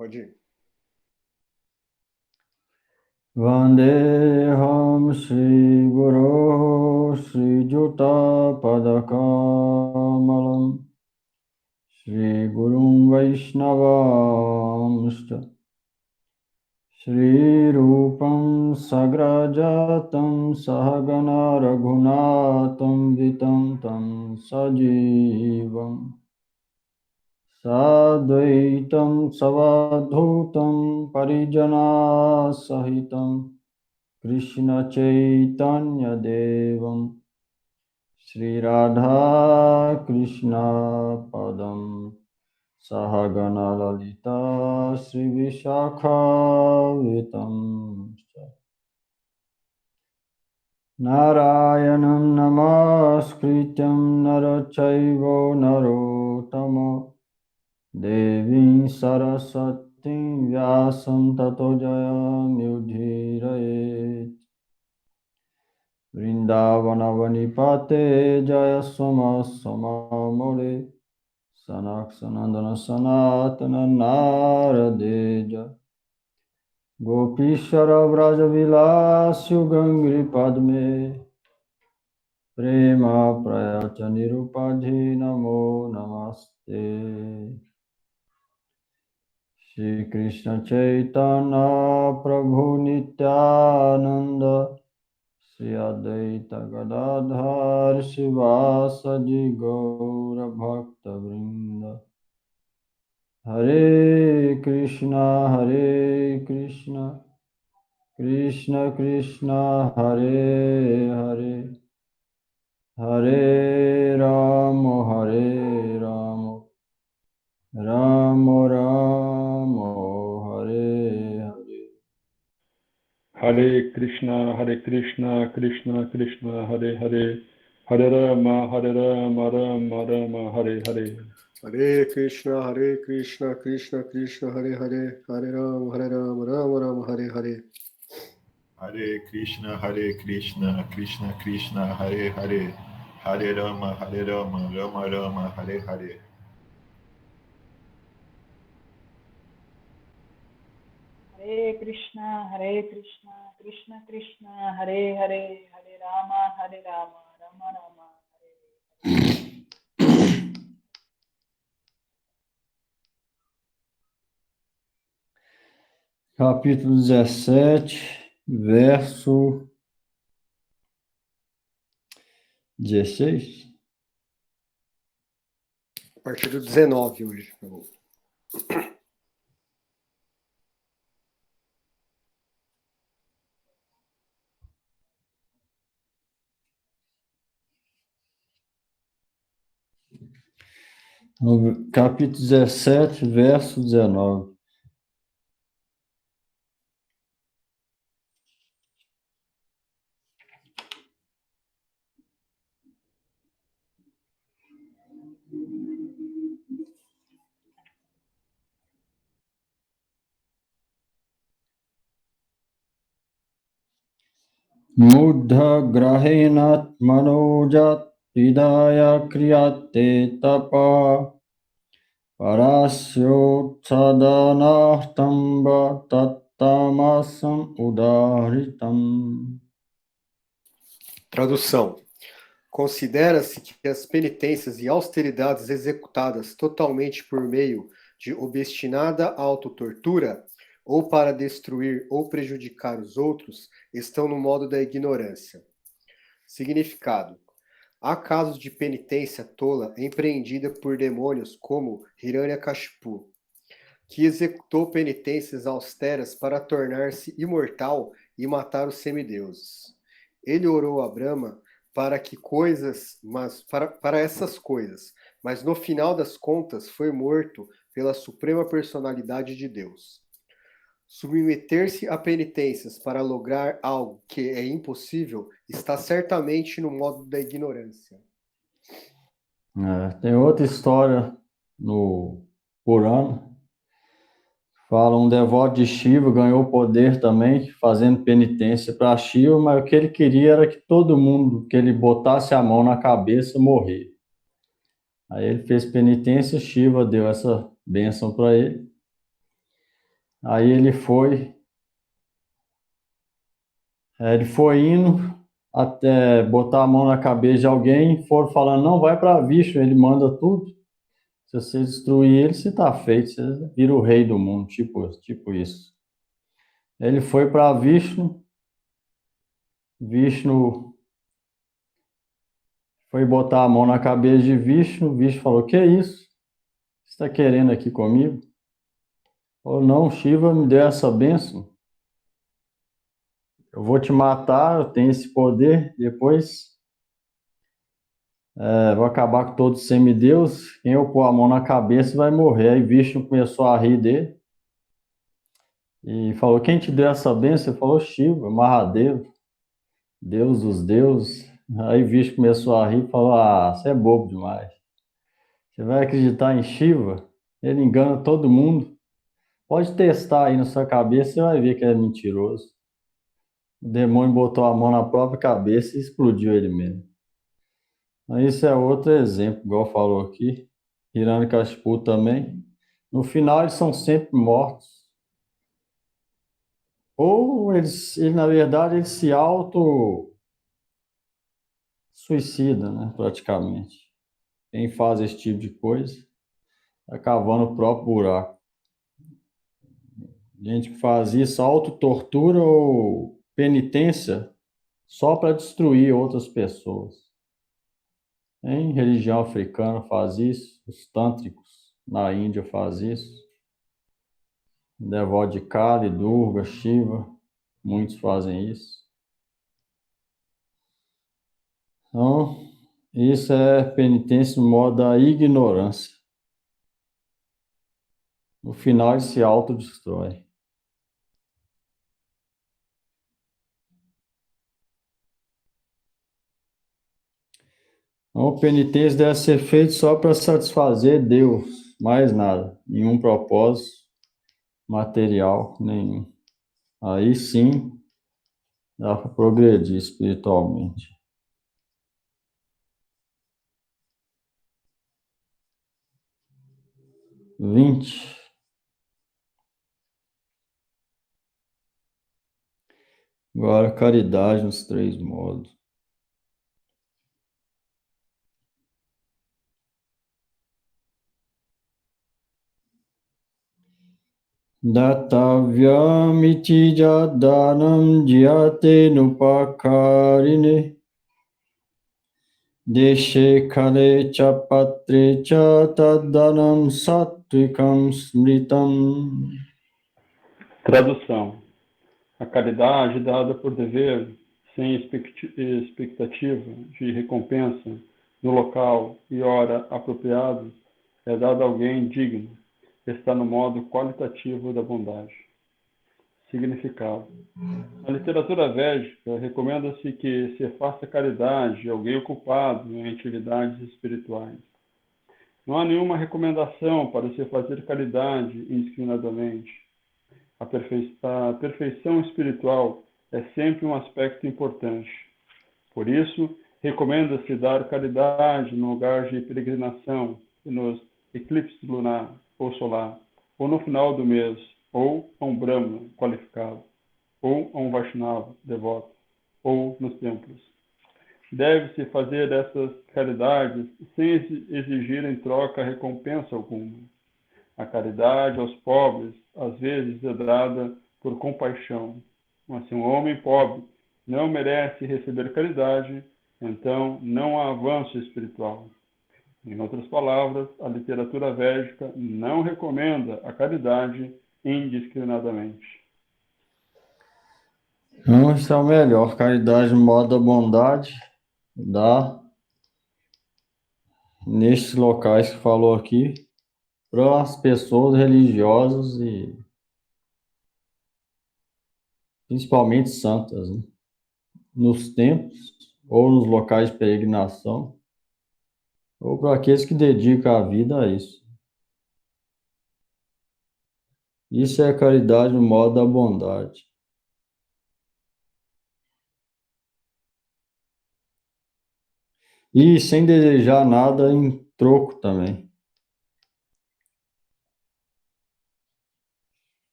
Pode ir. Vandeham Shri Guru Shri Juta Padakamalam Shri Gurum Vaishnavamshta Shri Rupam Sagrajatam Sahagana Raghunatam Vitam Tam Sajivam Sadvaitam Savadhutam Parijana Sahitam Krishna Chaitanya Devam Shri Radha Krishna Padam Sahagana Lalita Shri Vishakha Vitam Narayanam Namaskrityam Narachaivo Narottama Devim Saraswatim Vyasam Tato Jayamudhirayet Vrindavana Vanipate Jaya Soma Soma More Sanaksanandana Sanatana Naradeja Gopishara Vraja Vilasya Gangri Padme Prema Prayacha Nirupadhi Namo Namaste Shri Krishna Chaitanya Prabhu Nityananda Shri Advaita Gadadhar Shivasadi Gaura Bhakta Vrinda Hare Krishna Krishna Krishna Hare Hare Hare Rama Rama Rama Hare Hare Hare Krishna, Krishna Krishna, Hare Hare, Hare Rama, Rama Rama, Hare Hare. Hare Krishna, Krishna Krishna, Hare Hare, Hare Rama, Rama Rama, Hare Hare. Hare Krishna, Krishna Krishna, Hare Hare, Hare Rama, Rama Rama, Hare Hare. Hare Krishna, Krishna Krishna, Hare Hare, Hare Rama, Rama Rama, Hare Hare. Capítulo 17, verso 16. A partir do 19 hoje. Tá bom. No capítulo 17, verso 19. Muddha grahenat manojat pidaya kriyate tapa parasyo sadanartamba tattamasam udahritam. Tradução. Considera-se que as penitências e austeridades executadas totalmente por meio de obstinada autotortura ou para destruir ou prejudicar os outros estão no modo da ignorância. Significado. Há casos de penitência tola empreendida por demônios como Hiranyakashipu, que executou penitências austeras para tornar-se imortal e matar os semideuses. Ele orou a Brahma para essas coisas, mas no final das contas foi morto pela Suprema Personalidade de Deus. Submeter-se a penitências para lograr algo que é impossível está certamente no modo da ignorância. Tem outra história no Purana. Fala, um devoto de Shiva ganhou poder também, fazendo penitência para Shiva, mas o que ele queria era que todo mundo que ele botasse a mão na cabeça morrer. Aí ele fez penitência, Shiva deu essa bênção para ele. Aí ele foi indo até botar a mão na cabeça de alguém, foram falando, não, vai para Vishnu, ele manda tudo. Se você destruir ele, você tá feito, você vira o rei do mundo, tipo isso. Ele foi para Vishnu, Vishnu foi botar a mão na cabeça de Vishnu, Vishnu falou, que é isso? Você está querendo aqui comigo? Falou, não, Shiva me deu essa bênção. Eu vou te matar, eu tenho esse poder, depois vou acabar com todos os semideus, quem eu pôr a mão na cabeça vai morrer. Aí Vishnu começou a rir dele e falou, quem te deu essa bênção? Ele falou, Shiva, Mahadeva, Deus dos deuses. Aí Vishnu começou a rir e falou, ah, você é bobo demais. Você vai acreditar em Shiva? Ele engana todo mundo. Pode testar aí na sua cabeça, você vai ver que ele é mentiroso. O demônio botou a mão na própria cabeça e explodiu ele mesmo. Isso é outro exemplo, igual falou aqui. Hiranyakashipu também. No final, eles são sempre mortos. Ou na verdade, eles se auto-suicidam, né, praticamente. Quem faz esse tipo de coisa, tá cavando o próprio buraco. Gente que faz isso, autotortura ou penitência, só para destruir outras pessoas. Em religião africana faz isso, os tântricos na Índia faz isso. Devoto de Kali, Durga, Shiva, muitos fazem isso. Então, isso é penitência no modo da ignorância. No final, ele se autodestrói. Então, penitência deve ser feita só para satisfazer Deus, mais nada, nenhum propósito material nenhum. Aí sim, dá para progredir espiritualmente. 20. Agora, caridade nos 3 modos. Datavyamiti jadanam jyate nupakarine deshe kale cha patre cha tadanam satvikam smritam. Tradução. A caridade dada por dever, sem expectativa de recompensa, no local e hora apropriados, é dada a alguém digno, está no modo qualitativo da bondade. Significado. Na literatura védica, recomenda-se que se faça caridade a alguém ocupado em atividades espirituais. Não há nenhuma recomendação para se fazer caridade indiscriminadamente. A perfeição espiritual é sempre um aspecto importante. Por isso, recomenda-se dar caridade no lugar de peregrinação, nos eclipses lunar ou solar, ou no final do mês, ou a um Brahmana qualificado, ou a um Vaishnava devoto, ou nos templos. Deve-se fazer essas caridades sem exigir em troca recompensa alguma. A caridade aos pobres, às vezes, é dada por compaixão. Mas se um homem pobre não merece receber caridade, então não há avanço espiritual. Em outras palavras, a literatura védica não recomenda a caridade indiscriminadamente. Então, isso é o melhor. Caridade no modo da bondade, dá nestes locais que falou aqui, para as pessoas religiosas e principalmente santas, né? Nos templos ou nos locais de peregrinação, ou para aqueles que dedicam a vida a isso. Isso é a caridade no modo da bondade. E sem desejar nada em troco também.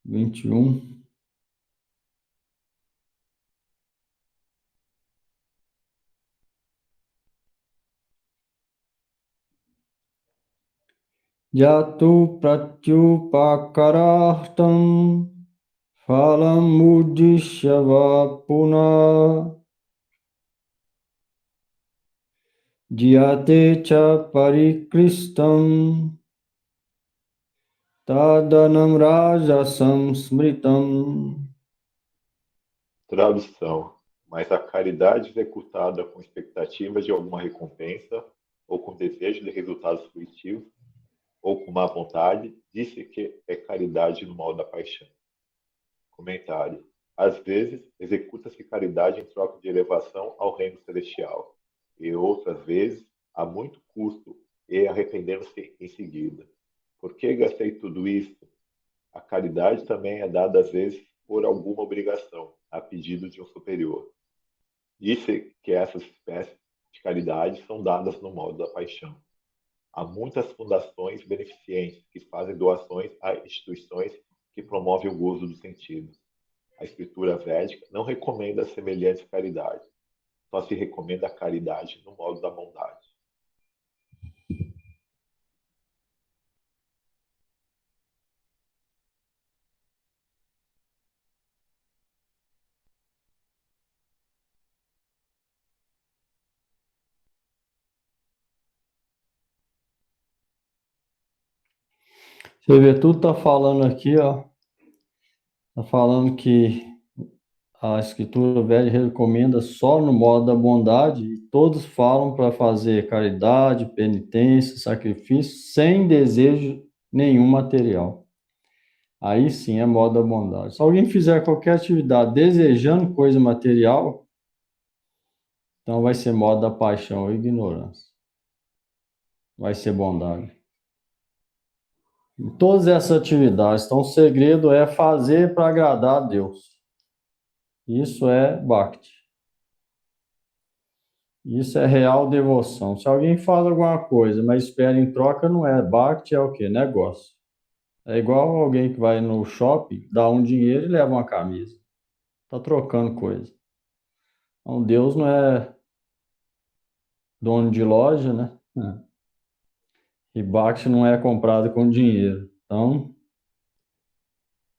21. Yatu pratyupakarahtam phalam uddishyava puna jyate cha parikristam tadanam rajasam smritam. Tradução. Mas a caridade executada com expectativa de alguma recompensa, ou com desejo de resultados positivos, ou com má vontade, disse que é caridade no modo da paixão. Comentário. Às vezes, executa-se caridade em troca de elevação ao reino celestial, e outras vezes, a muito custo e arrependendo-se em seguida. Por que gastei tudo isso? A caridade também é dada às vezes por alguma obrigação, a pedido de um superior. Disse que essas espécies de caridade são dadas no modo da paixão. Há muitas fundações beneficentes que fazem doações a instituições que promovem o gozo dos sentidos. A escritura védica não recomenda semelhantes caridades. Só se recomenda a caridade no modo da bondade. Você vê, tudo tá falando aqui, ó. Tá falando que a escritura velha recomenda só no modo da bondade, e todos falam para fazer caridade, penitência, sacrifício, sem desejo nenhum material. Aí sim é modo da bondade. Se alguém fizer qualquer atividade desejando coisa material, então vai ser modo da paixão ou ignorância. Vai ser bondade. Em todas essas atividades, então o segredo é fazer para agradar a Deus. Isso é Bhakti. Isso é real devoção. Se alguém faz alguma coisa, mas espera em troca, não é. Bhakti é o quê? Negócio. É igual alguém que vai no shopping, dá um dinheiro e leva uma camisa. Está trocando coisa. Então, Deus não é dono de loja, né? E Bhakti não é comprado com dinheiro. Então,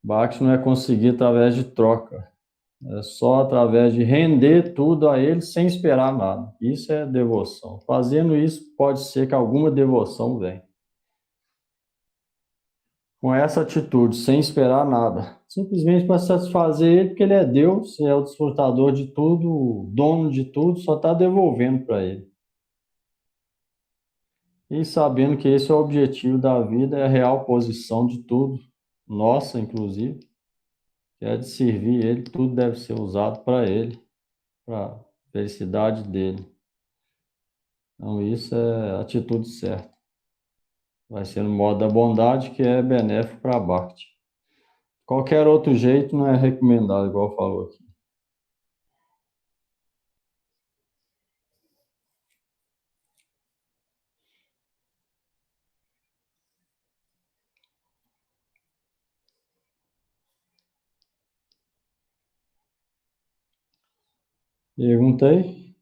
Bhakti não é conseguir através de troca. É só através de render tudo a ele sem esperar nada. Isso é devoção. Fazendo isso, pode ser que alguma devoção venha. Com essa atitude, sem esperar nada. Simplesmente para satisfazer ele, porque ele é Deus, é o desfrutador de tudo, o dono de tudo, só está devolvendo para ele. E sabendo que esse é o objetivo da vida, é a real posição de tudo, nossa, inclusive, que é de servir ele, tudo deve ser usado para ele, para a felicidade dele. Então, isso é a atitude certa. Vai ser no modo da bondade, que é benéfico para a Bhakti. Qualquer outro jeito não é recomendado, igual falou aqui. Perguntei.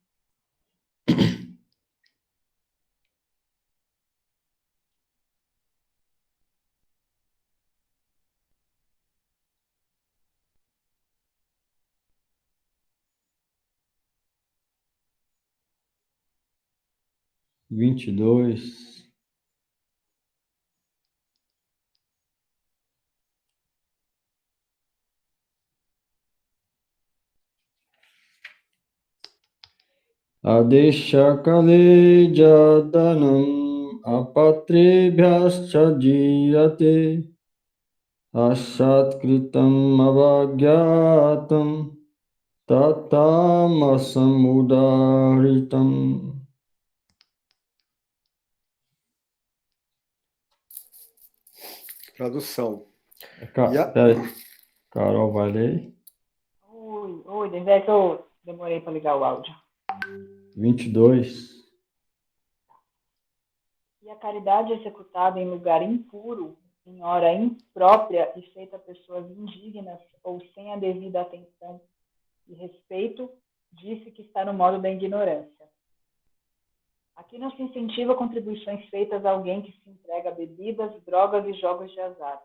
Vinte e dois. Adesha kale jadanam apatrebhyascha jiyate ashat kritam avagyatam tatamasam udaritam. Tradução. Peraí, Carol, vai ler. Oi, desde aí que eu demorei para ligar o áudio. 22. E a caridade executada em lugar impuro em hora imprópria e feita a pessoas indignas ou sem a devida atenção e respeito, disse que está no modo da ignorância. Aqui não se incentiva contribuições feitas a alguém que se entrega a bebidas, drogas e jogos de azar.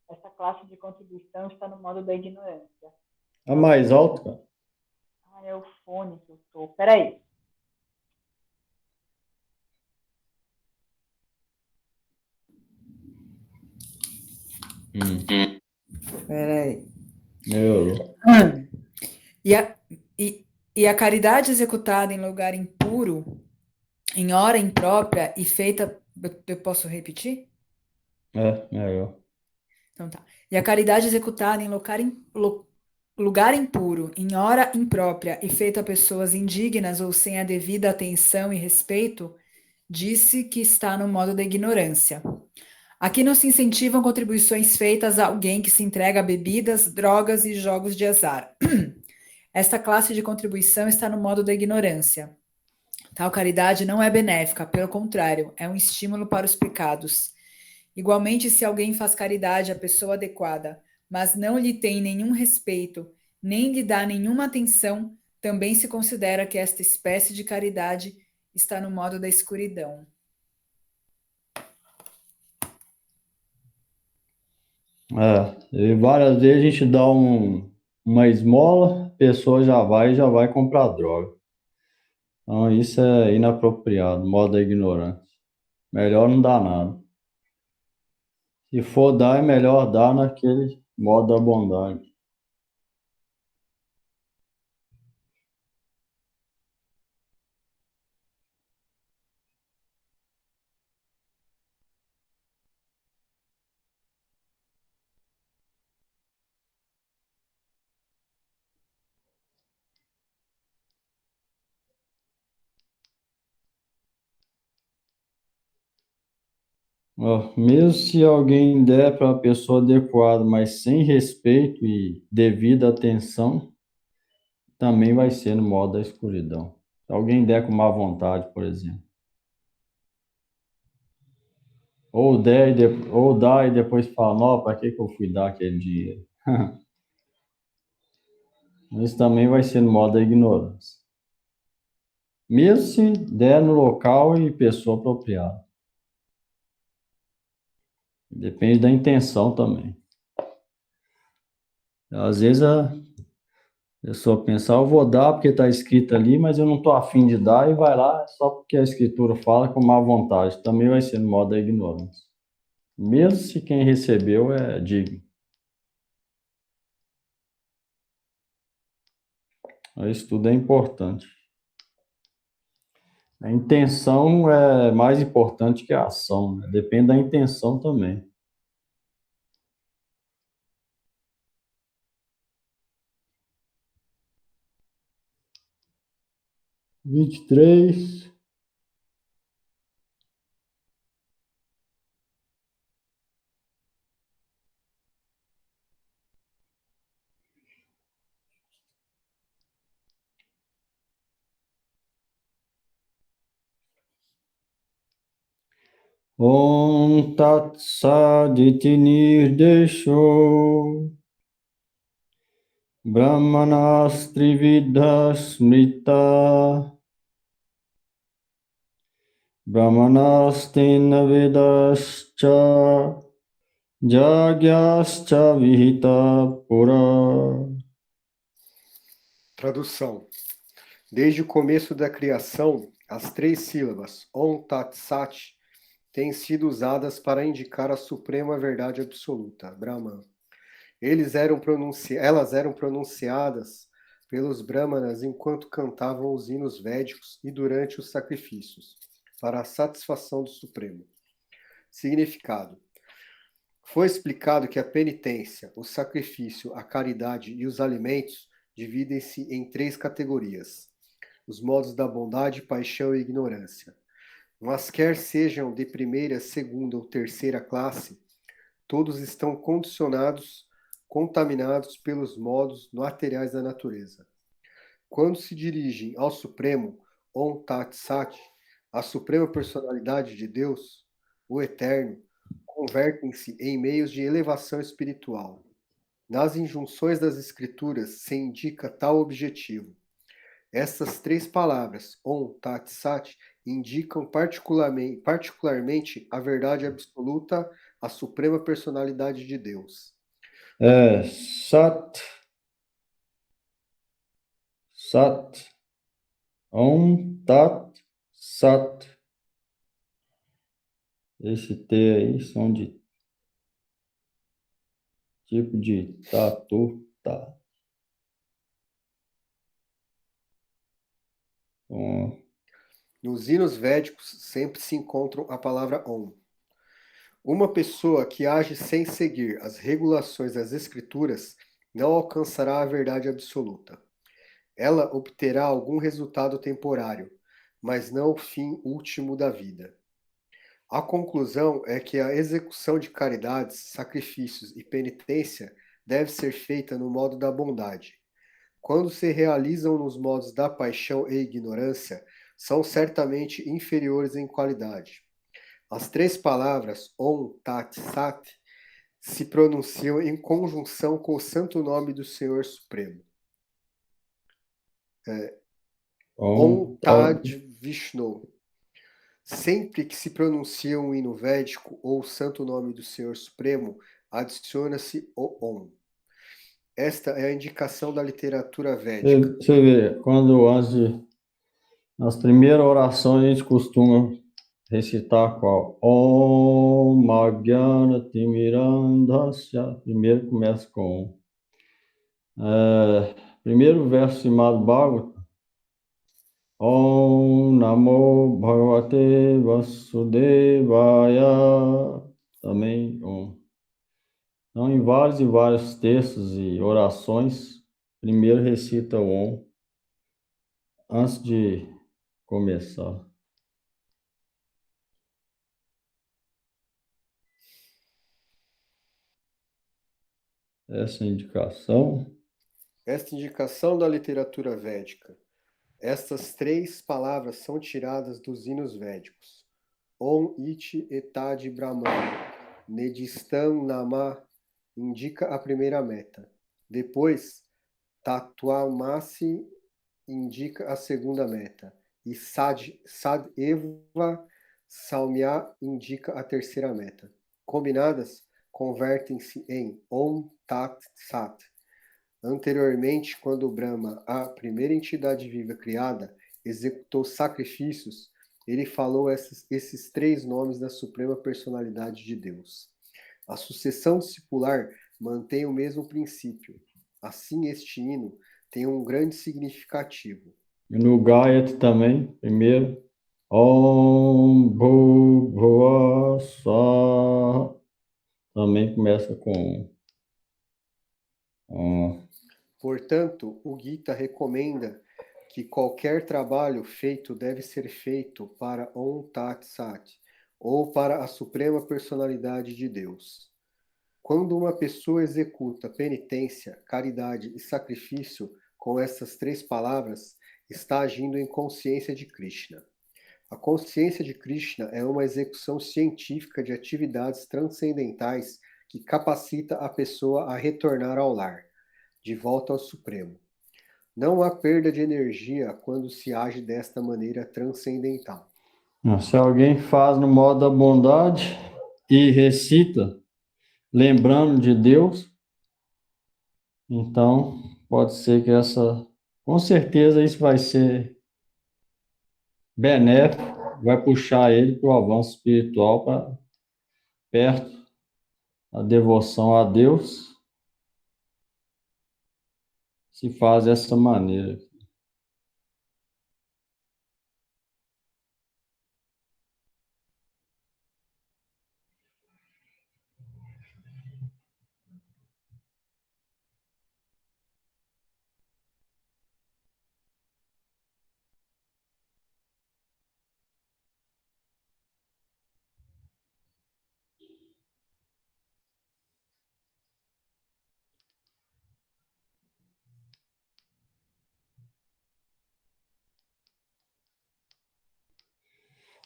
Essa classe de contribuição está no modo da ignorância. É mais alto, cara. É o fone que eu tô. Peraí. Peraí. Melhorou. E a caridade executada em lugar impuro, em hora imprópria e feita. Eu posso repetir? Melhor. Então tá. E a caridade executada em lugar impuro, em hora imprópria e feita a pessoas indignas ou sem a devida atenção e respeito, disse que está no modo da ignorância. Aqui não se incentivam contribuições feitas a alguém que se entrega a bebidas, drogas e jogos de azar. Esta classe de contribuição está no modo da ignorância. Tal caridade não é benéfica, pelo contrário, é um estímulo para os pecados. Igualmente, se alguém faz caridade à pessoa adequada, mas não lhe tem nenhum respeito, nem lhe dá nenhuma atenção, também se considera que esta espécie de caridade está no modo da escuridão. E várias vezes a gente dá uma esmola, a pessoa já vai comprar droga. Então isso é inapropriado, modo da ignorância. Melhor não dar nada. Se for dar, é melhor dar naquele modo da bondade. Mesmo se alguém der para a pessoa adequada, mas sem respeito e devida atenção, também vai ser no modo da escuridão. Se alguém der com má vontade, por exemplo. Ou dá e depois fala, não, para que eu fui dar aquele dinheiro? Isso também vai ser no modo da ignorância. Mesmo se der no local e pessoa apropriada. Depende da intenção também. Às vezes a pessoa pensa, eu vou dar porque está escrito ali, mas eu não estou afim de dar, e vai lá só porque a escritura fala com má vontade. Também vai ser no modo da ignorância. Mesmo se quem recebeu é digno. Isso tudo é importante. A intenção é mais importante que a ação, né? Depende da intenção também. Vinte e três. Om Tat Saditi Nirdesho Brahmanastri Smrita Brahmanastina Vedascha Jagyascha Vihita Pura. Tradução. Desde o começo da criação, as 3 sílabas Om Tat Sat têm sido usadas para indicar a suprema verdade absoluta, Brahman. Elas eram pronunciadas pelos brahmanas enquanto cantavam os hinos védicos e durante os sacrifícios, para a satisfação do Supremo. Significado. Foi explicado que a penitência, o sacrifício, a caridade e os alimentos dividem-se em 3 categorias: os modos da bondade, paixão e ignorância. Mas quer sejam de primeira, segunda ou terceira classe, todos estão contaminados pelos modos materiais da natureza. Quando se dirigem ao Supremo, Om Tat Sat, a suprema personalidade de Deus, o Eterno, convertem-se em meios de elevação espiritual. Nas injunções das Escrituras se indica tal objetivo. Essas três palavras, Om, Tat, Sat, indicam particularmente a verdade absoluta, a suprema personalidade de Deus. Sat, Sat, Om, Tat, Sat. Esse T aí são de tipo de tatu, tá. Nos hinos védicos sempre se encontra a palavra Om. Uma pessoa que age sem seguir as regulações das Escrituras não alcançará a verdade absoluta. Ela obterá algum resultado temporário, mas não o fim último da vida. A conclusão é que a execução de caridades, sacrifícios e penitência deve ser feita no modo da bondade. Quando se realizam nos modos da paixão e ignorância, são certamente inferiores em qualidade. As três palavras Om, Tat, Sat se pronunciam em conjunção com o santo nome do Senhor Supremo. Om Tad Vishnu. Sempre que se pronuncia um hino védico ou o santo nome do Senhor Supremo, adiciona-se o Om. Esta é a indicação da literatura védica. Você vê, quando nas primeiras orações a gente costuma recitar qual? Om Magyana Timirandhasya. Primeiro começa com primeiro verso de Srimad Bhagavatam. Om Namo Bhagavate Vasudevaya. Também Om. Então, em vários e vários textos e orações, primeiro recita o Om antes de começar. Essa indicação. Esta indicação da literatura védica. Estas três palavras são tiradas dos hinos védicos. Om Iti Etad Brahman. Nedistam Nama indica a primeira meta. Depois, Tatuamasi indica a segunda meta. E Sad Eva Saumya indica a terceira meta. Combinadas, convertem-se em Om Tat Sat. Anteriormente, quando Brahma, a primeira entidade viva criada, executou sacrifícios, ele falou esses três nomes da Suprema Personalidade de Deus. A sucessão discipular mantém o mesmo princípio. Assim, este hino tem um grande significativo. E no Gayatri também, primeiro, Om Bhuvah Swaha, também começa com Om. Portanto, o Gita recomenda que qualquer trabalho feito deve ser feito para Om Tat Sat, ou para a Suprema Personalidade de Deus. Quando uma pessoa executa penitência, caridade e sacrifício com essas três palavras, está agindo em consciência de Krishna. A consciência de Krishna é uma execução científica de atividades transcendentais que capacita a pessoa a retornar ao lar, de volta ao Supremo. Não há perda de energia quando se age desta maneira transcendental. Se alguém faz no modo da bondade e recita, lembrando de Deus, então pode ser que com certeza isso vai ser benéfico, vai puxar ele para o avanço espiritual, para perto da devoção a Deus, se faz dessa maneira.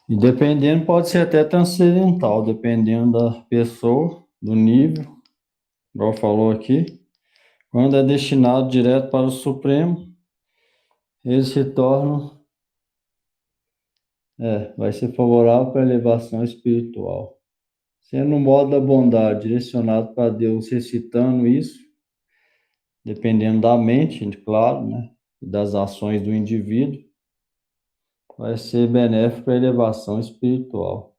E dependendo, pode ser até transcendental, dependendo da pessoa, do nível, igual falou aqui. Quando é destinado direto para o Supremo, eles se tornam, vai ser favorável para a elevação espiritual. Sendo no modo da bondade, direcionado para Deus, recitando isso, dependendo da mente, claro, né, e das ações do indivíduo, vai ser benéfico para a elevação espiritual.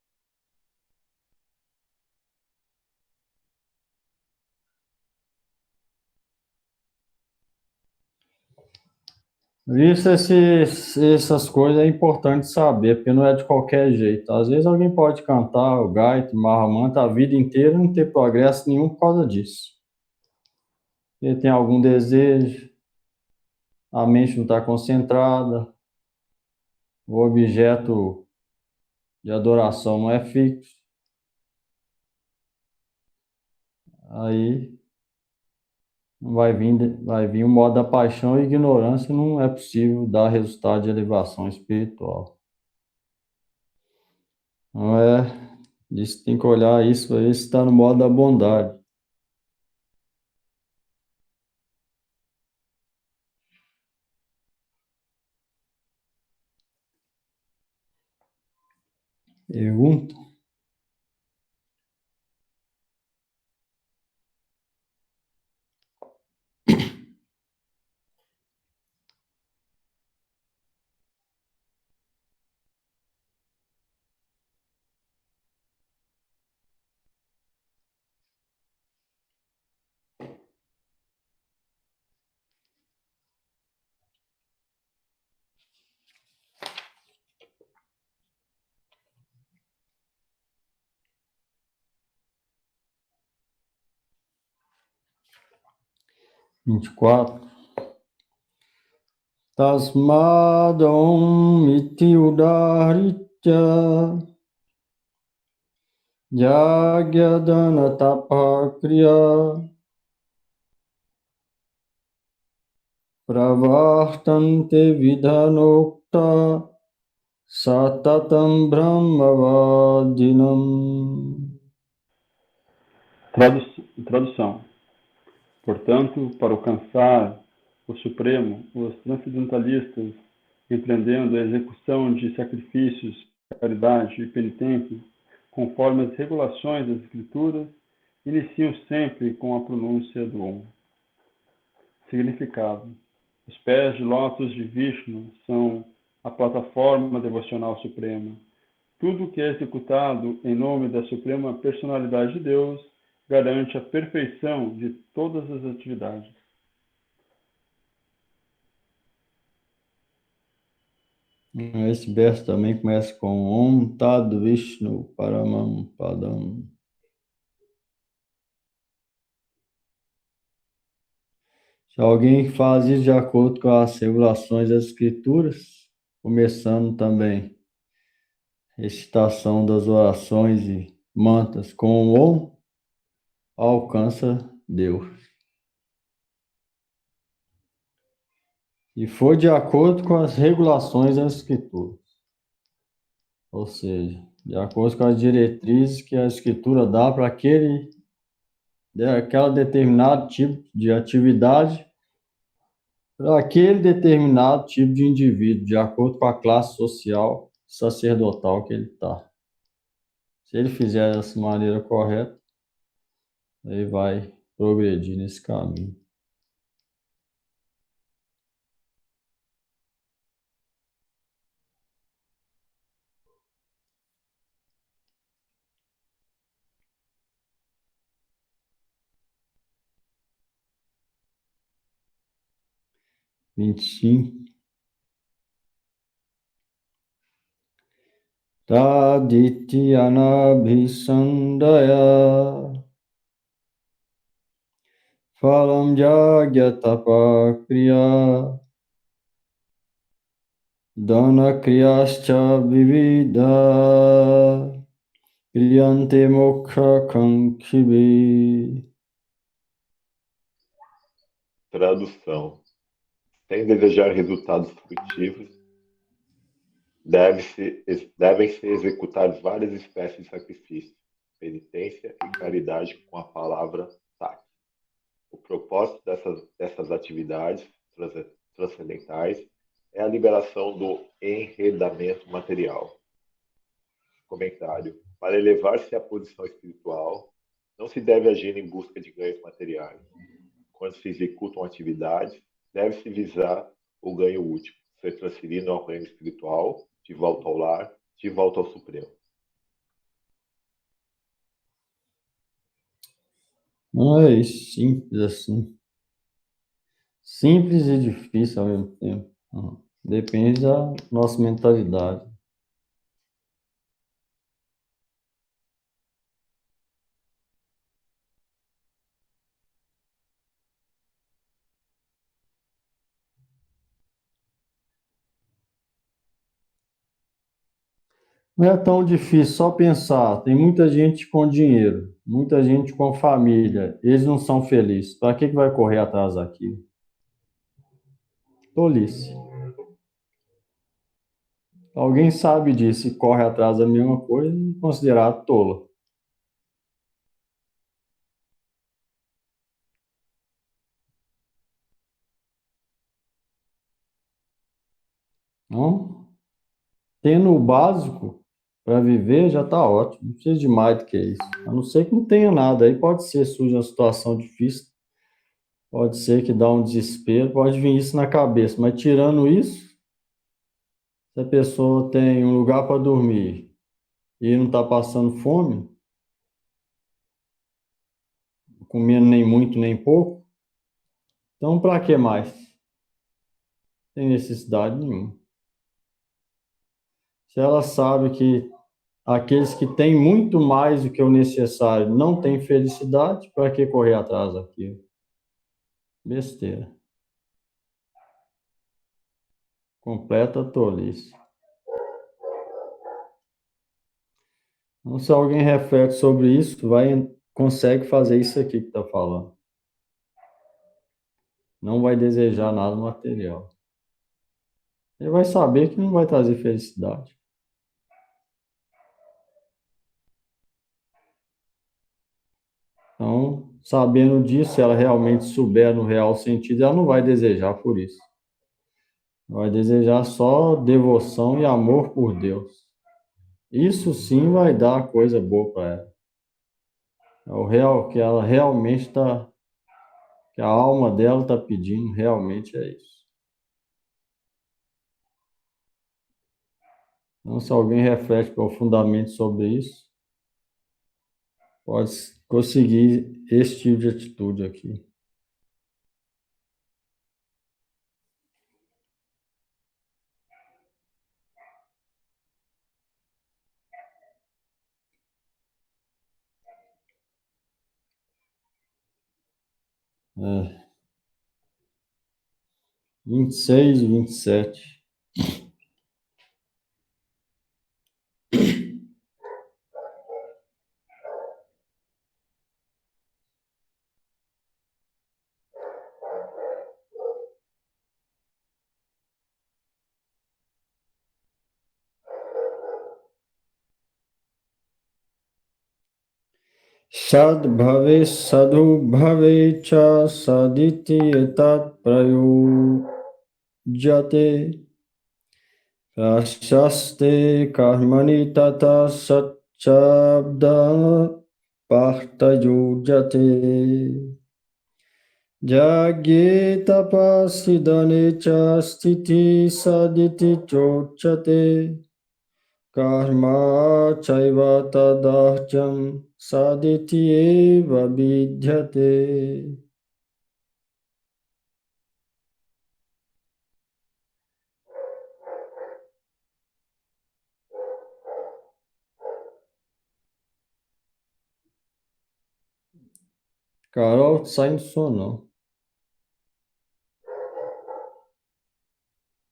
Por isso, essas coisas é importante saber, porque não é de qualquer jeito. Às vezes alguém pode cantar o gaita, o marramanta a vida inteira e não ter progresso nenhum por causa disso. Ele tem algum desejo, a mente não está concentrada, o objeto de adoração não é fixo. Aí vai vir o modo da paixão e ignorância, não é possível dar resultado de elevação espiritual. Não isso tem que olhar isso aí, se está no modo da bondade. Pergunta? Vinte e quatro. Tasmadom iti udaritya Jagyadana tapakriya Pravartante vidhanokta Satatam brahmavadinam. Tradução. Portanto, para alcançar o Supremo, os transcendentalistas, empreendendo a execução de sacrifícios, caridade e penitência, conforme as regulações das Escrituras, iniciam sempre com a pronúncia do Om. Significado: os pés de lótus de Vishnu são a plataforma devocional suprema. Tudo que é executado em nome da Suprema Personalidade de Deus garante a perfeição de todas as atividades. Esse verso também começa com Om Tad Vishnu Paramam Padam. Se alguém faz isso de acordo com as regulações das Escrituras, começando também recitação das orações e mantras com o Om, alcança Deus. E foi de acordo com as regulações das Escrituras. Ou seja, de acordo com as diretrizes que a Escritura dá para aquela determinado tipo de atividade, para aquele determinado tipo de indivíduo, de acordo com a classe social sacerdotal que ele está. Se ele fizer dessa maneira correta, ele vai progredir nesse caminho. Vinte e cinco. Tadityanabhisandaya Phalam Jagya Tapakriya Dana Kriyascha Vivida Kriyante Moksha Kankhivi. Tradução. Sem desejar resultados frutíferos, devem ser executadas várias espécies de sacrifício, penitência e caridade com a palavra tak. O propósito dessas atividades transcendentais é a liberação do enredamento material. Comentário. Para elevar-se à posição espiritual, não se deve agir em busca de ganhos materiais. Quando se executam atividades, deve-se visar o ganho último, ser transferido ao reino espiritual, de volta ao lar, de volta ao Supremo. Não é isso, simples assim. Simples e difícil ao mesmo tempo. Depende da nossa mentalidade. Não é tão difícil, só pensar. Tem muita gente com dinheiro, muita gente com família. Eles não são felizes. Para que vai correr atrás daquilo? Tolice. Alguém sabe disso e corre atrás da mesma coisa, é considerado tolo. Então, tendo o básico para viver já está ótimo. Não precisa de mais do que isso. A não ser que não tenha nada. Aí pode ser surge uma situação difícil, pode ser que dá um desespero, pode vir isso na cabeça. Mas tirando isso, se a pessoa tem um lugar para dormir e não está passando fome, comendo nem muito nem pouco, então para que mais? Não tem necessidade nenhuma. Se ela sabe que aqueles que têm muito mais do que o necessário não têm felicidade, para que correr atrás daquilo? Besteira. Completa tolice. Então, se alguém reflete sobre isso, consegue fazer isso aqui que está falando. Não vai desejar nada material. Ele vai saber que não vai trazer felicidade. Então, sabendo disso, se ela realmente souber no real sentido, ela não vai desejar por isso. Vai desejar só devoção e amor por Deus. Isso sim vai dar coisa boa para ela. É o real que ela realmente está, que a alma dela está pedindo, realmente é isso. Então, se alguém reflete profundamente sobre isso, pode conseguir esse tipo de atitude aqui. É. 26 e 27. Sadbhave sadhubhave cha saditi etat prayujyate prashaste karmani tata satchabda partayujyate jagye tapasidane cha stiti saditi chochate karma chaiva tadahcham saditi eva vidhyate. Carol, sai do som não.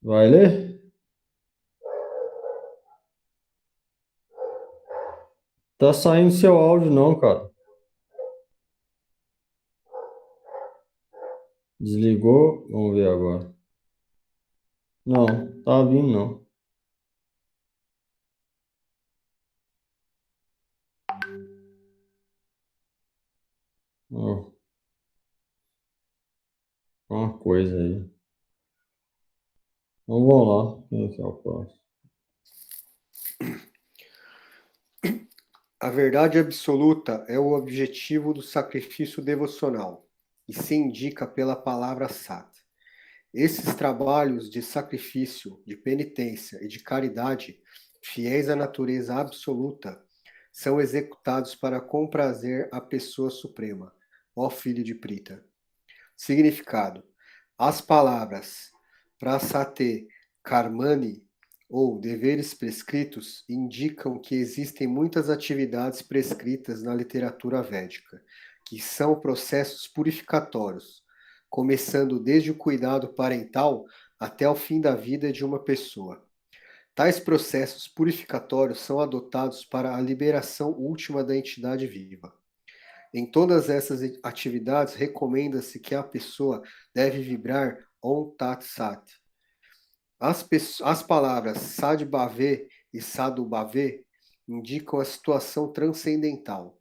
Vai ler? Tá saindo seu áudio não, cara. Desligou? Vamos ver agora. Não, tá vindo não. uma coisa aí. Então vamos lá. Quem é o próximo? A verdade absoluta é o objetivo do sacrifício devocional e se indica pela palavra sat. Esses trabalhos de sacrifício, de penitência e de caridade, fiéis à natureza absoluta, são executados para comprazer a pessoa suprema, ó filho de Prita. Significado: as palavras prasate karmani, ou deveres prescritos, indicam que existem muitas atividades prescritas na literatura védica, que são processos purificatórios, começando desde o cuidado parental até o fim da vida de uma pessoa. Tais processos purificatórios são adotados para a liberação última da entidade viva. Em todas essas atividades, recomenda-se que a pessoa deve vibrar Om Tat Sat. As palavras Sadbhave e Sadhubhave indicam a situação transcendental.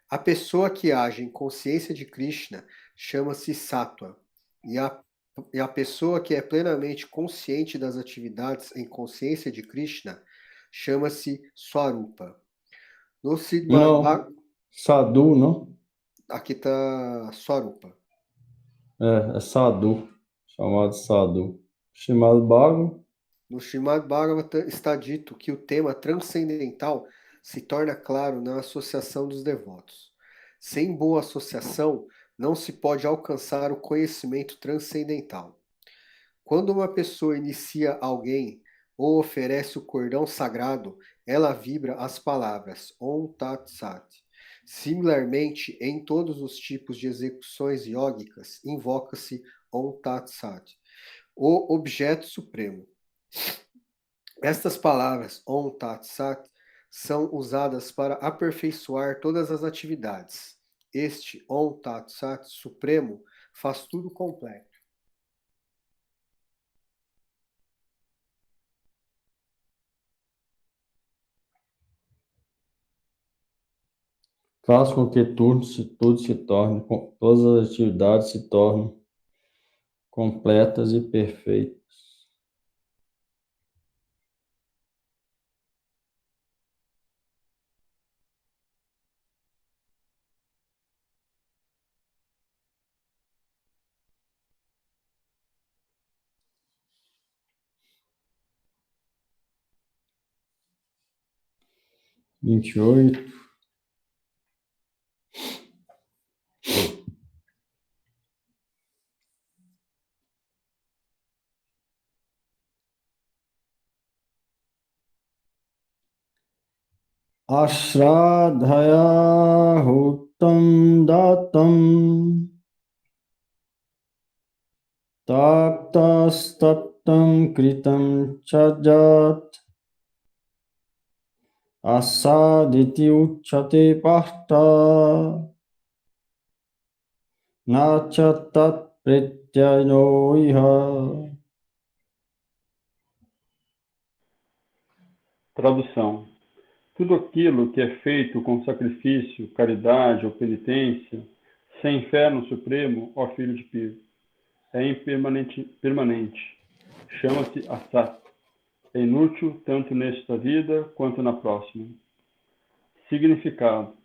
A pessoa que age em consciência de Krishna chama-se Sattva, e a pessoa que é plenamente consciente das atividades em consciência de Krishna chama-se Swarupa. No Não, Sadhu, não? Aqui está Swarupa. É Sadhu, chamado Sadhu. Chamado Bhagavad. No Srimad Bhagavatam está dito que o tema transcendental se torna claro na associação dos devotos. Sem boa associação, não se pode alcançar o conhecimento transcendental. Quando uma pessoa inicia alguém ou oferece o cordão sagrado, ela vibra as palavras Om Tat Sat. Similarmente, em todos os tipos de execuções yógicas, invoca-se Om Tat Sat, o objeto supremo. Estas palavras Om Tat Sat são usadas para aperfeiçoar todas as atividades. Este Om Tat Sat supremo faz tudo completo. Faz com que tudo se torne, todas as atividades se tornem completas e perfeitas. Vinte e oito. Ashradhaya hutam datam taptam kritam chajat asaditi uchate parta nachatat prityayo iha. Tradução. Tudo aquilo que é feito com sacrifício, caridade ou penitência, sem fé no Supremo, ó Filho de Pir, é permanente. Chama-se Asat. É inútil tanto nesta vida quanto na próxima. Significado.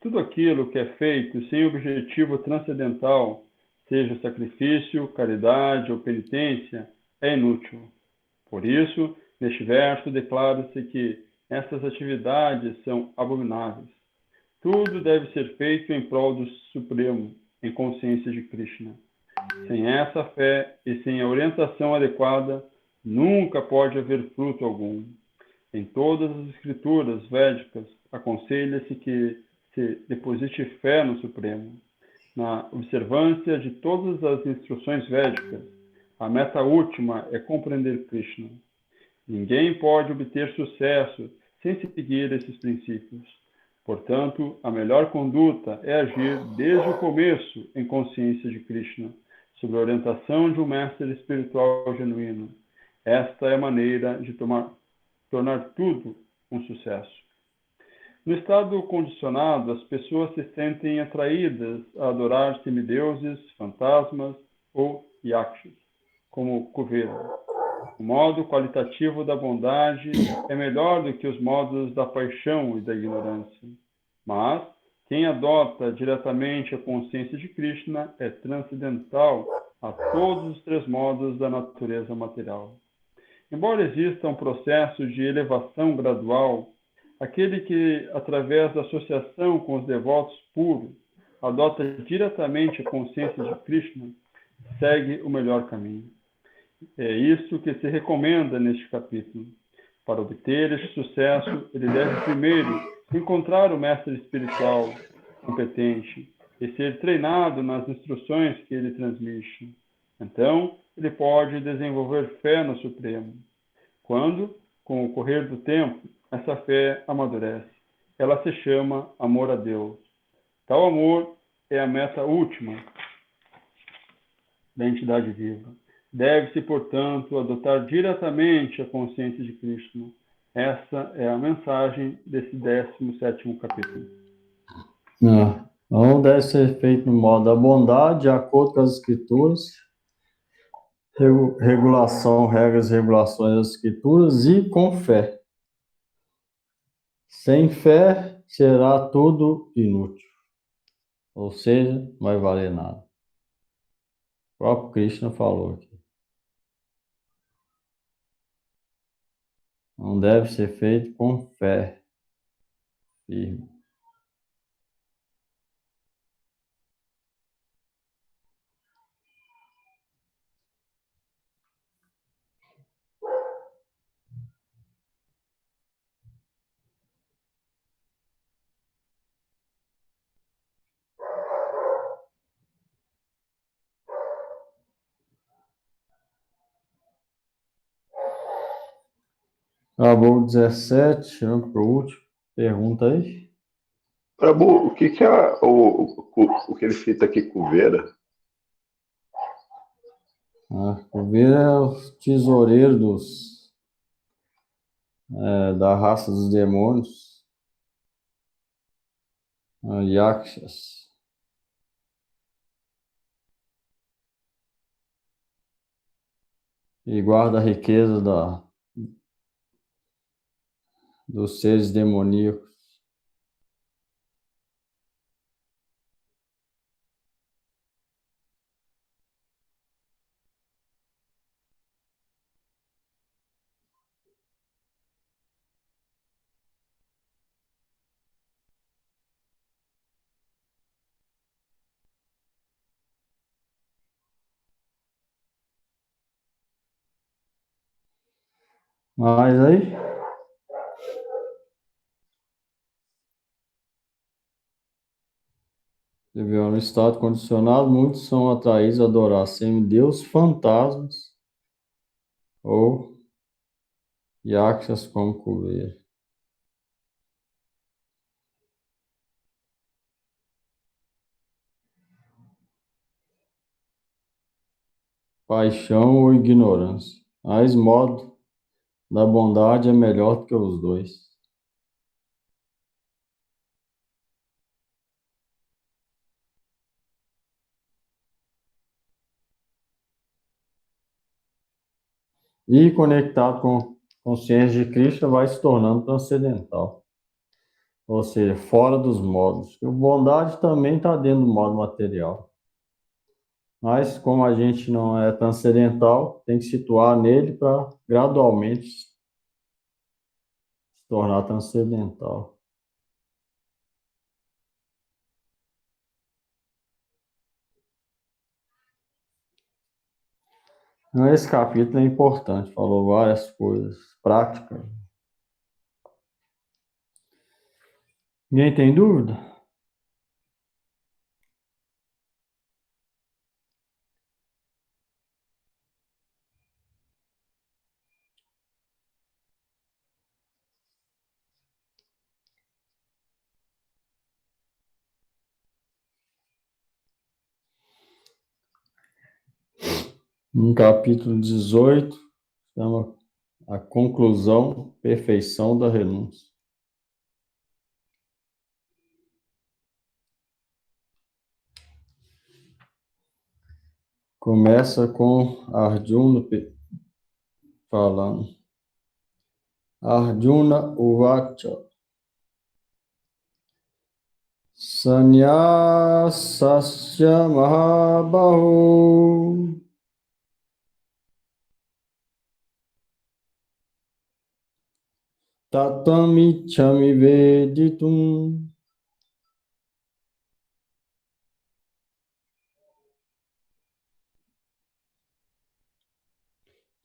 Tudo aquilo que é feito sem objetivo transcendental, seja sacrifício, caridade ou penitência, é inútil. Por isso, neste verso declara-se que essas atividades são abomináveis. Tudo deve ser feito em prol do Supremo, em consciência de Krishna. Sem essa fé e sem a orientação adequada, nunca pode haver fruto algum. Em todas as escrituras védicas, aconselha-se que se deposite fé no Supremo. Na observância de todas as instruções védicas, a meta última é compreender Krishna. Ninguém pode obter sucesso sem seguir esses princípios. Portanto, a melhor conduta é agir desde o começo em consciência de Krishna, sob a orientação de um mestre espiritual genuíno. Esta é a maneira de tornar tudo um sucesso. No estado condicionado, as pessoas se sentem atraídas a adorar semideuses, fantasmas, ou yakshas, como Kuvera. O modo qualitativo da bondade é melhor do que os modos da paixão e da ignorância. Mas quem adota diretamente a consciência de Krishna é transcendental a todos os três modos da natureza material. Embora exista um processo de elevação gradual, aquele que, através da associação com os devotos puros, adota diretamente a consciência de Krishna, segue o melhor caminho. É isso que se recomenda neste capítulo. Para obter este sucesso, ele deve primeiro encontrar o mestre espiritual competente e ser treinado nas instruções que ele transmite. Então, ele pode desenvolver fé no Supremo. Quando, com o correr do tempo, essa fé amadurece. Ela se chama amor a Deus. Tal amor é a meta última da entidade viva. Deve-se, portanto, adotar diretamente a consciência de Krishna. Essa é a mensagem desse 17º capítulo. Então, deve ser feito no modo da bondade, de acordo com as escrituras, regras e regulações das escrituras e com fé. Sem fé será tudo inútil, ou seja, não vai valer nada. O próprio Krishna falou aqui. Não deve ser feito com fé firme. Acabou o 17, vamos para o último. Pergunta aí. Prabhu, o que é o que ele cita aqui, Kuvera? Kuvera é o tesoureiro da raça dos demônios, Yakshas. E guarda a riqueza dos seres demoníacos. Mas aí, no estado condicionado, muitos são atraídos a adorar semideus, fantasmas ou yakshas como Kuvera. Paixão ou ignorância. Mas modo da bondade é melhor do que os dois. E conectado com consciência de Krishna vai se tornando transcendental. Ou seja, fora dos modos. E a bondade também está dentro do modo material. Mas como a gente não é transcendental, tem que situar nele para gradualmente se tornar transcendental. Esse capítulo é importante, falou várias coisas práticas. Ninguém tem dúvida? No capítulo 18, chama a conclusão, perfeição da renúncia. Começa com Arjuna falando. Arjuna Uvacha. Sannyasasya Mahabahu. Tatamichami veditum.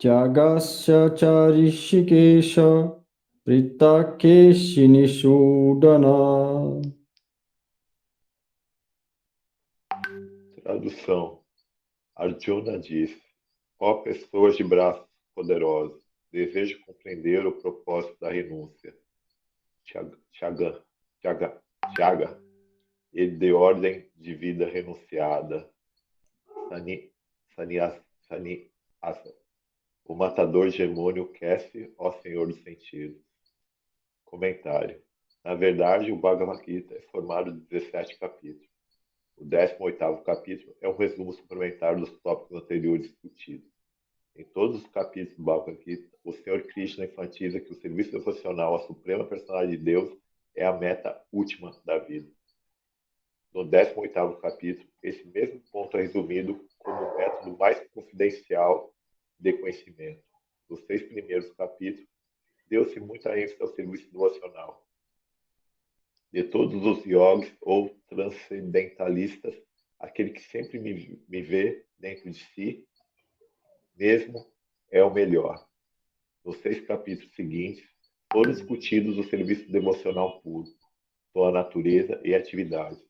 Jagasya charishikesha pritakeshi nishudana. Tradução. Arjuna disse: ó pessoas de braços poderosos, desejo compreender o propósito da renúncia. Tyaga, Tyaga, e de ordem de vida renunciada. Sannyasa. O matador demônio Kessi, ó Senhor dos Sentidos. Comentário. Na verdade, o Bhagavad Gita é formado de 17 capítulos. O 18º capítulo é um resumo suplementar dos tópicos anteriores discutidos. Em todos os capítulos do Bhagavad Gita, o Senhor Krishna enfatiza que o serviço devocional à Suprema Personalidade de Deus é a meta última da vida. No 18º capítulo, esse mesmo ponto é resumido como o método mais confidencial de conhecimento. Nos 6 primeiros capítulos, deu-se muita ênfase ao serviço devocional. De todos os yogis ou transcendentalistas, aquele que sempre me vê dentro de si mesmo é o melhor. Nos 6 capítulos seguintes, foram discutidos o serviço devocional puro, sua natureza e atividade.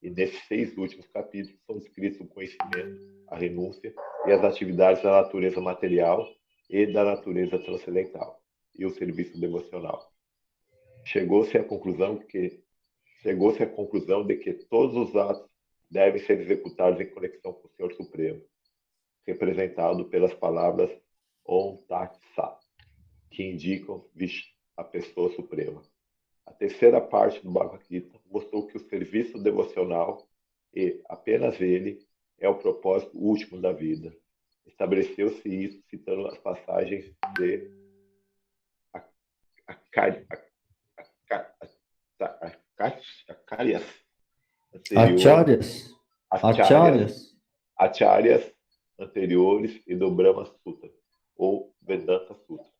E nesses 6 últimos capítulos são descritos o conhecimento, a renúncia e as atividades da natureza material e da natureza transcendental, e o serviço devocional. Chegou-se à conclusão de que todos os atos devem ser executados em conexão com o Senhor Supremo, representado pelas palavras Om Tat Sat, que indicam a pessoa suprema. A terceira parte do Bhagavad Gita mostrou que o serviço devocional, e apenas ele, é o propósito último da vida. Estabeleceu-se isso citando as passagens de Acharyas. Acharyas anteriores e do Brahma Sutra, ou Vedanta Sutra.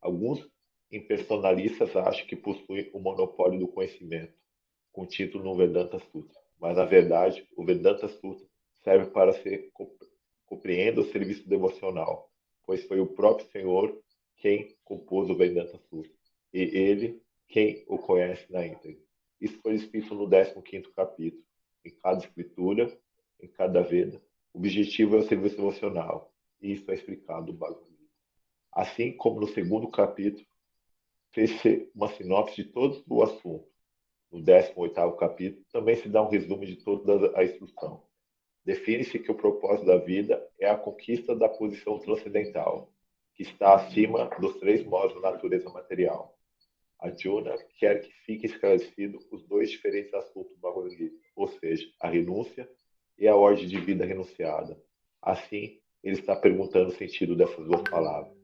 Alguns impersonalistas acham que possuem o monopólio do conhecimento, contido no Vedanta Sutra. Mas, na verdade, o Vedanta Sutra serve para se compreender o serviço devocional, pois foi o próprio Senhor quem compôs o Vedanta Sutra, e ele quem o conhece na íntegra. Isso foi escrito no 15º capítulo. Em cada escritura, em cada Veda, o objetivo é o serviço devocional, e isso é explicado no Bhagavad Gita. Assim como no 2º capítulo, fez-se uma sinopse de todo o assunto. No 18º capítulo, também se dá um resumo de toda a instrução. Define-se que o propósito da vida é a conquista da posição transcendental, que está acima dos 3 modos da natureza material. Arjuna quer que fique esclarecido os 2 diferentes assuntos do Bhagavad Gita, ou seja, a renúncia e a ordem de vida renunciada. Assim, ele está perguntando o sentido dessas 2 palavras.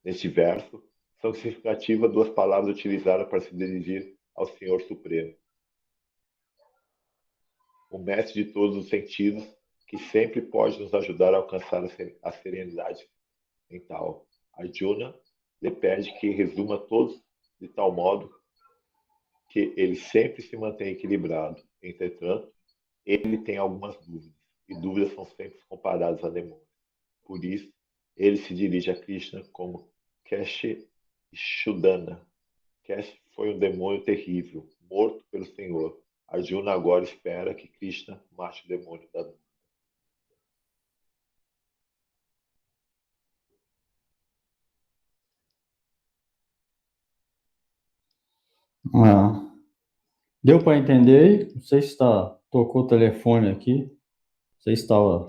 Neste verso, são significativas 2 palavras utilizadas para se dirigir ao Senhor Supremo, o mestre de todos os sentidos, que sempre pode nos ajudar a alcançar a serenidade mental. Arjuna lhe pede que resuma todos de tal modo que ele sempre se mantém equilibrado. Entretanto, ele tem algumas dúvidas, e dúvidas são sempre comparadas a demônios. Por isso, ele se dirige a Krishna como Keshi Shudana. Keshi foi um demônio terrível, morto pelo Senhor. Arjuna agora espera que Krishna mate o demônio da dúvida. Deu para entender aí? Não sei se tocou o telefone aqui. Não sei se estava.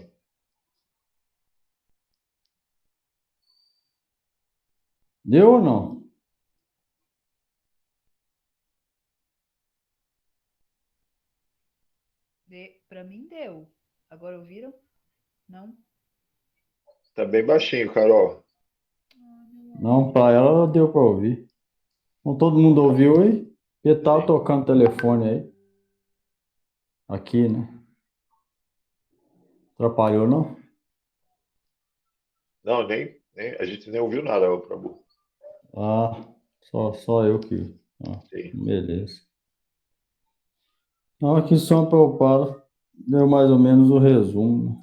Deu ou não? Para mim deu. Agora ouviram? Não? Tá bem baixinho, Carol. Não, para ela deu para ouvir. Então todo mundo ouviu aí? Ele tava Sim. tocando telefone aí. Aqui, né? Atrapalhou, não? Não, a gente nem ouviu nada, ô Prabhu. Ah, só eu que. Ah, Sim. beleza. Então, aqui São Paulo deu mais ou menos o resumo, né?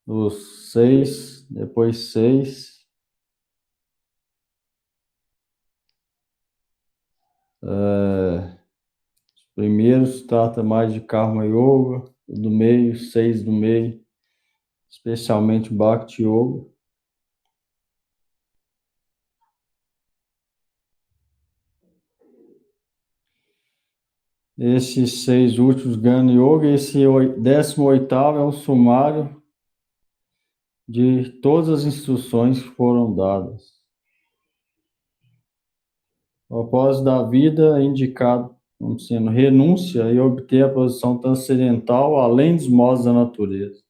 Os 6, depois 6. Os primeiros trata mais de Karma Yoga, o do meio, 6 do meio, especialmente Bhakti Yoga. Esses 6 últimos Jnana Yoga, esse 18º é o sumário de todas as instruções que foram dadas. O propósito da vida é indicado como sendo renúncia e obter a posição transcendental além dos modos da natureza.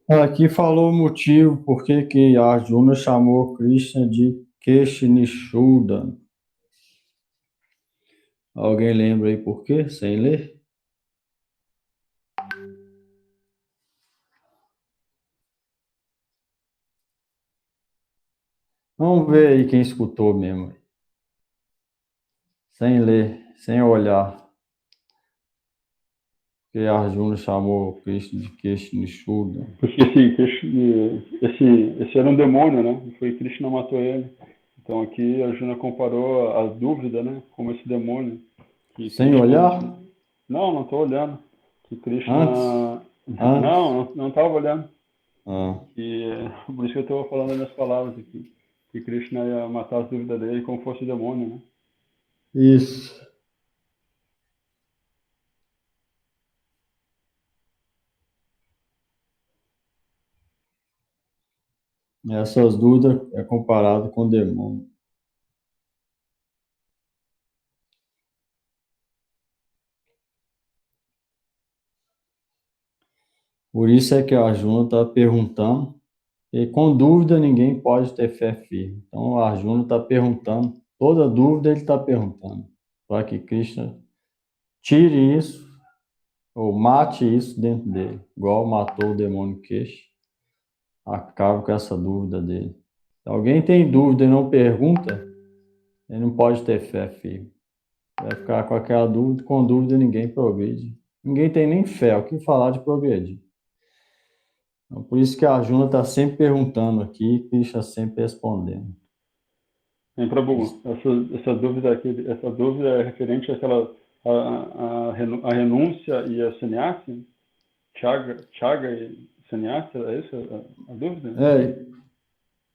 Aqui falou o motivo por que Arjuna chamou Krishna de Keshinishudan. Alguém lembra aí por quê? Sem ler? Vamos ver aí quem escutou mesmo. Sem ler, sem olhar. Que Arjuna chamou Krishna de Keshinishudan. Porque esse era um demônio, né? E foi Krishna matou ele. Então aqui a Arjuna comparou a dúvida, né? Como esse demônio. Que Sem Krishna... olhar? Não estou olhando. Que Krishna... Antes? Não estava olhando. Ah, E por isso que eu estou falando as minhas palavras aqui. Que Krishna ia matar as dúvidas dele como fosse o demônio, né? isso. Essas dúvidas é comparado com o demônio. Por isso é que a Arjuna está perguntando, e com dúvida ninguém pode ter fé firme. Então a Arjuna está perguntando, toda dúvida ele está perguntando, para que Krishna tire isso, ou mate isso dentro dele, igual matou o demônio Kesha, acaba com essa dúvida dele. Se alguém tem dúvida e não pergunta, ele não pode ter fé firme. Vai ficar com aquela dúvida, com dúvida ninguém progride. Ninguém tem nem fé, o que falar de progredir. Então, por isso que a Arjuna está sempre perguntando aqui e Krishna sempre respondendo. Em Prabhu, essa dúvida é referente àquela a renúncia e a sannyasi? Chaga e sannyasi, é isso a dúvida?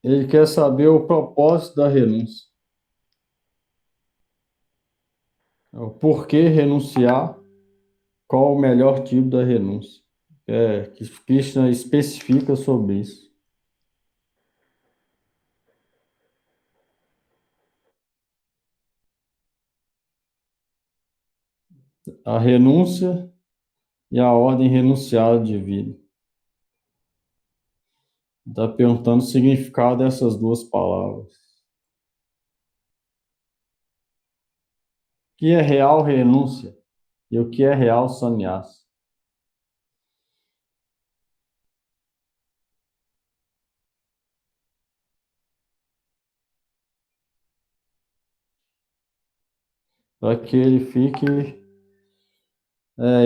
Ele quer saber o propósito da renúncia. O porquê renunciar, qual o melhor tipo da renúncia. Que Krishna especifica sobre isso. A renúncia e a ordem renunciada de vida. Está perguntando o significado dessas duas palavras. O que é real renúncia e o que é real sannyasa? Para que ele fique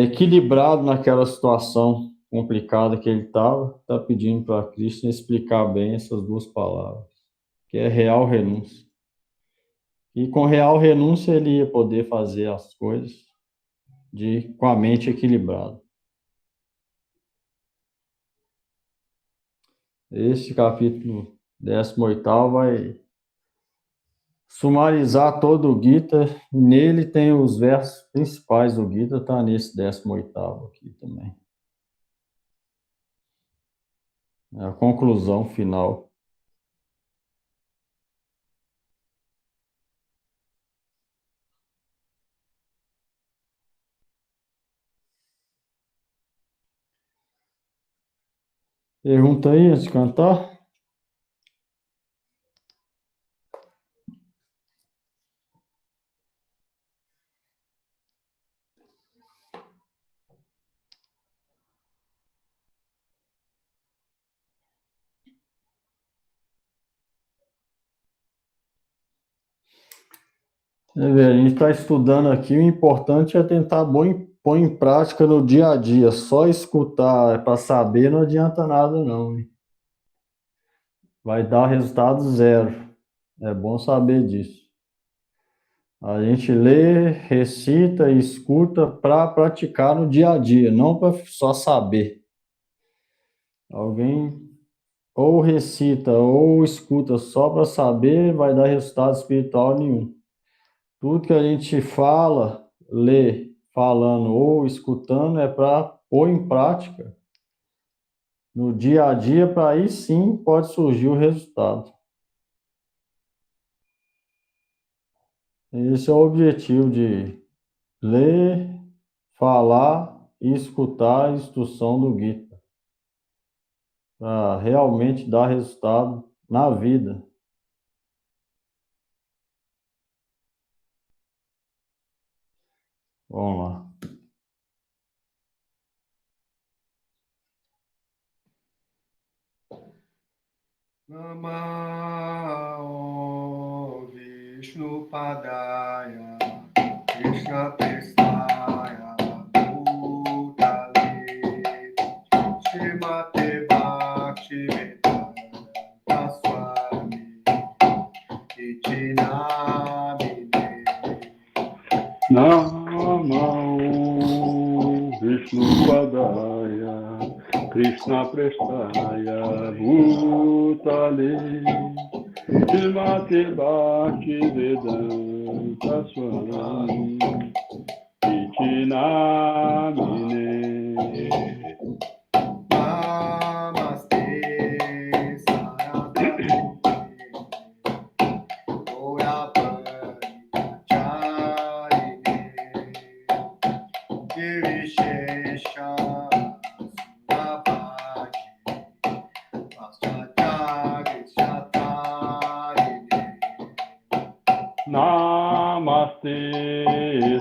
equilibrado naquela situação complicada que ele estava, está pedindo para Krishna explicar bem essas duas palavras, que é real renúncia. E com real renúncia ele ia poder fazer as coisas com a mente equilibrada. Esse capítulo 18º vai sumarizar todo o Gita. Nele tem os versos principais do Gita, está nesse 18º aqui também. É a conclusão final. Pergunta aí antes de cantar? A gente está estudando aqui, o importante é tentar pôr em prática no dia a dia. Só escutar para saber não adianta nada, não. Vai dar resultado zero. É bom saber disso. A gente lê, recita e escuta para praticar no dia a dia, não para só saber. Alguém ou recita ou escuta só para saber, vai dar resultado espiritual nenhum. Tudo que a gente fala, lê, falando ou escutando é para pôr em prática no dia a dia, para aí sim pode surgir o resultado. Esse é o objetivo de ler, falar e escutar a instrução do Gita, para realmente dar resultado na vida. Vamos lá. Namo Vishnu Padaya Krishna Prestaya Bhutale Srimate Bhaktivedanta Swami Iti Namine Namo Vishnu Padaya Krishna Prestaya Bhutale Srimate Bhaktivedanta Swami Iti Namine Namaste Saraswati Gauraparicharini Girishesha Sunabhaji Paschatagisatarini Namaste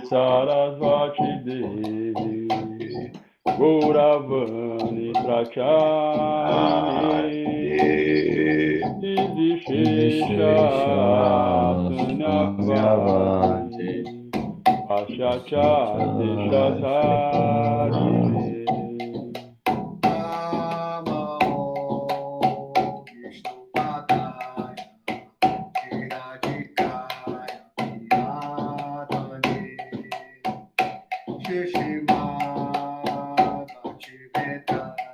Sarasvati Devi Gauravani Prachani Vidishesha Sunyavadi Paschachati Shatarini Namo Vishnu Padaya Shiradikaya Piyatane Shishimad Bhaktivedanta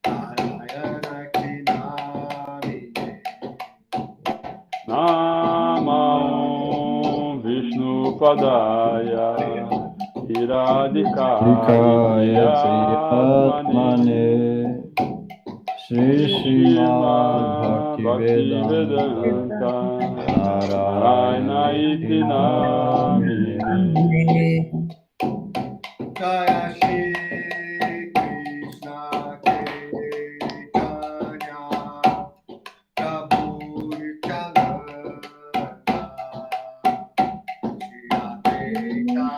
Narayana Kinamine Namo Vishnu Padaya Iradikaya Atmane Shri Srimad Bhaktivedanta Narayana Iti Namine. Jaya Shri Krishna Chaitanya Prabhu Nityananda Shri Advaita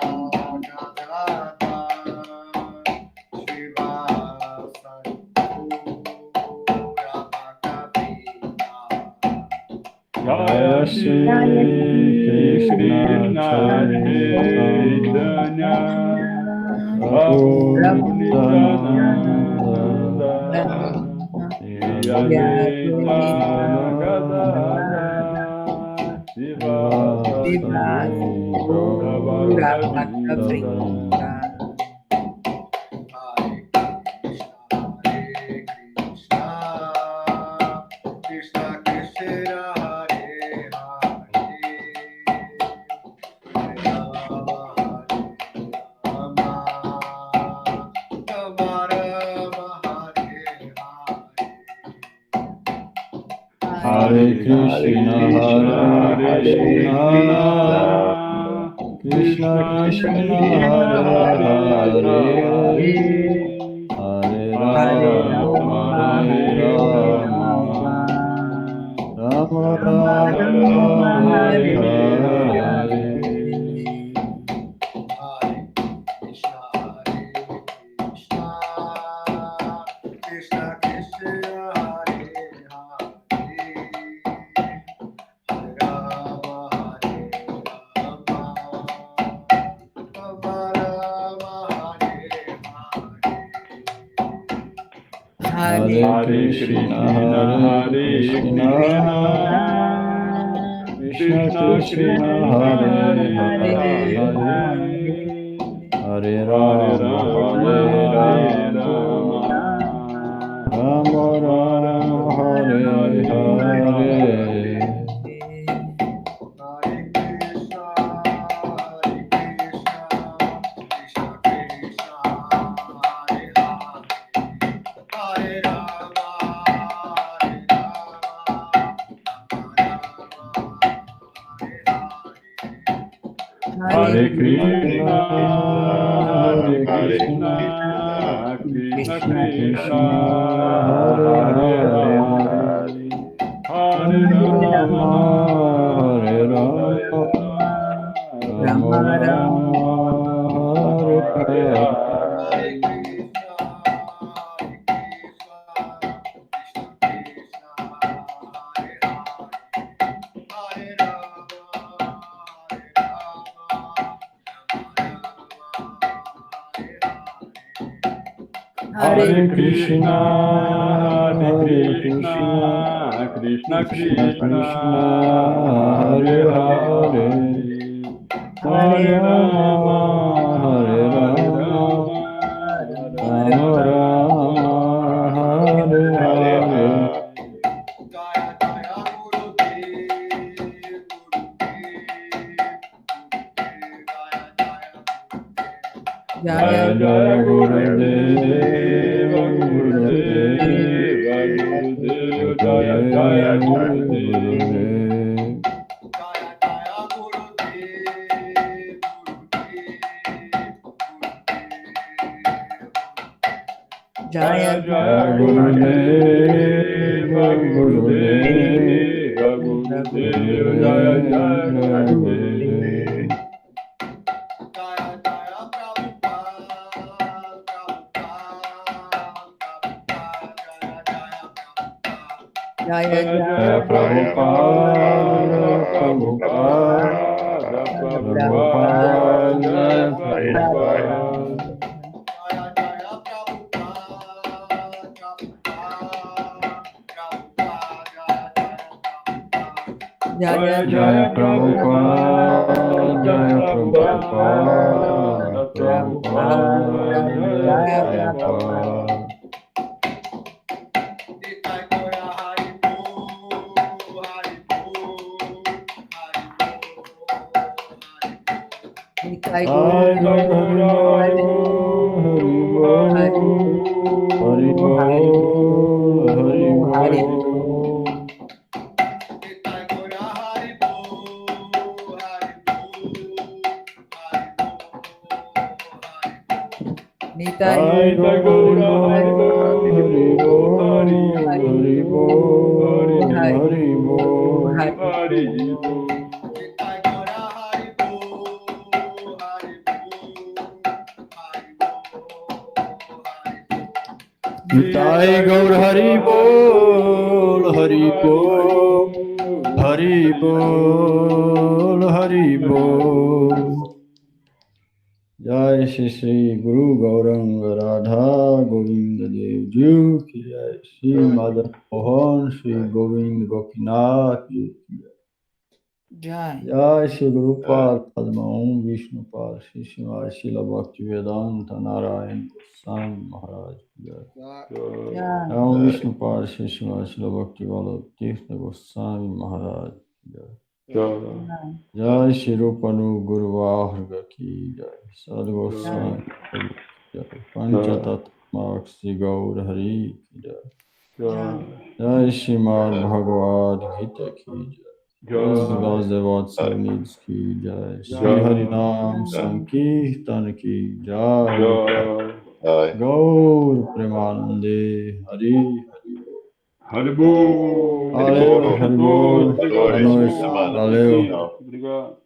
Gadadhara Srivasadi Gaura Bhaktavinda Jaya Shri Krishna Chaitanya Prabhu Nityananda Shri Advaita Gadadhara Srivasadi Gaura Bhaktavinda Hare Krishna, Hare Krishna, Krishna Krishna, Hare Hare, Hare Rama, Hare Rama, Rama Rama, Hare Hare. Hare Krishna, Hare Krishna, Krishna Krishna, Hare Hare, Hare Rama, Hare Rama, Rama Rama, Hare Hare. Krishna Krishna, Hare Hare, Hare Rama, Hare Rama, Rama Rama, Hare Hare. Hare Krishna, Hare Krishna, Krishna Krishna, Hare Hare, Hare Rama, Hare Rama, Rama Rama, Hare Hare. Hare Krishna, Krishna Krishna, Hare Hare, Hare Rama, Hare Rama, Hare Krishna, Hare Krishna, Krishna Krishna Krishna, Hare Hare Hare, Hare Hare Rama, Hare Rama, Rama Rama, Hare Hare. Hare Krishna, Krishna Krishna, Hare Hare, Hare Rama, Hare Krishna, Krishna Krishna, Hare Hare, Hare Rama, Hare Rama, Rama Rama, Hare Hare. Jaya Jaya Gurudev, Jaya Jaya Jaya Jaya Gurudeva, Gurudeva, Gurudeva, Jaya Jaya Gurudeva. Jaya Jaya Jaya Gurudeva, Gurudeva, Gurudeva, Jaya Jaya Gurudeva. Jaya Jaya Prabhupada, Jaya Jaya Jaya Prabhupada, Prabhupada, Prabhupada, Jaya Prabhupada. Jaya Jaya Prabhupada, Jaya Prabhupada, Prabhupada, Jaya Prabhupada. Nitai Jai Gaura Hari Bol, Hari Bol, Hari Bol, Hari Bol. Jai Gaura Hari Bol, Hari Bol, Hari Bol. Nitai Gaur Hari Bol, Hari Bol, Hari Bol, Hari Bol. Jai Shri Shri Guru Gauranga Radha Govinda Dev Ji ki Jai, Shri Madan Mohan Shri Govind Gopinath Ji ki Jai. Jai. Jai Shri Guru Pad Padma Om Vishnu Pad Shri Shrimad Srila Bhakti Vedanta Narayan Goswami Maharaj ki Jai. Jai. Om Vishnu Pad Shri Shrimad Srila Bhakti Vallabh Tirtha Goswami Maharaj ki Jai. Jai Shri Rupanu Guru Varga ki Jai. Sadhu Goswami ki Jai. Panchatattva Shri Gaur Hari ki Jai. Jai Shrimad Bhagavad Gita ki jai. Os devotos unidos ki jai. Shri Harinam Sankirtan ki jai. Gaur Premanande Hari. Haribol! Valeu, Haribol. Boa noite. Valeu. Obrigado.